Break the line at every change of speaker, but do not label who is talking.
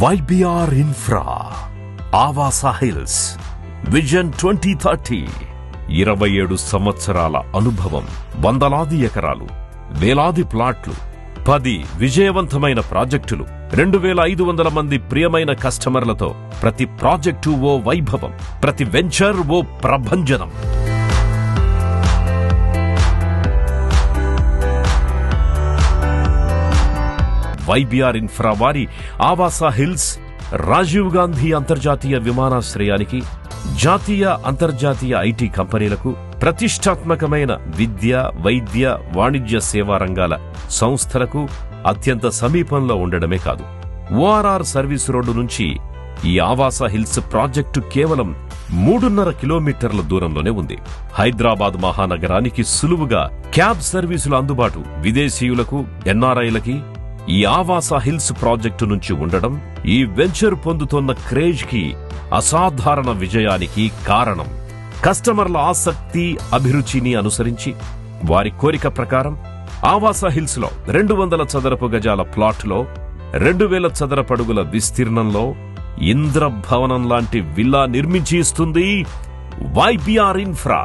YBR Infra, Avasa Hills, Vision 2030. 27 సంవత్సరాల అనుభవం, వందలాది ఎకరాలు, వేలాది ప్లాట్లు, 10 విజయవంతమైన ప్రాజెక్టులు, 2500 మంది ప్రియమైన కస్టమర్లతో ప్రతి ప్రాజెక్టు ఓ వైభవం, ప్రతి వెంచర్ ఓ ప్రభంజనం. YBR ఇన్ఫ్రా వారి ఆవాసా హిల్స్ రాజీవ్ గాంధీ అంతర్జాతీయ విమానాశ్రయానికి, జాతీయ అంతర్జాతీయ ఐటీ కంపెనీలకు, ప్రతిష్టాత్మకమైన విద్య, వైద్య, వాణిజ్య సేవా రంగాల సంస్థలకు అత్యంత సమీపంలో ఉండడమే కాదు, ORR సర్వీస్ రోడ్డు నుంచి ఈ ఆవాసా హిల్స్ ప్రాజెక్టు కేవలం 3.5 కిలోమీటర్ల దూరంలోనే ఉంది. హైదరాబాద్ మహానగరానికి సులువుగా క్యాబ్ సర్వీసుల అందుబాటు విదేశీయులకు, NRIలకి ఈ ఆవాసా హిల్స్ ప్రాజెక్టు నుంచి ఉండడం ఈ వెంచర్ పొందుతున్న క్రేజ్ కి, అసాధారణ విజయానికి కారణం. కస్టమర్ల ఆసక్తి, అభిరుచిని అనుసరించి వారి కోరిక ప్రకారం ఆవాసా హిల్స్ లో 200 చదరపు గజాల ప్లాట్లో 2000 చదరపడుగుల విస్తీర్ణంలో ఇంద్రభవనం లాంటి విల్లా నిర్మించి ఇస్తుంది YBR ఇన్ఫ్రా.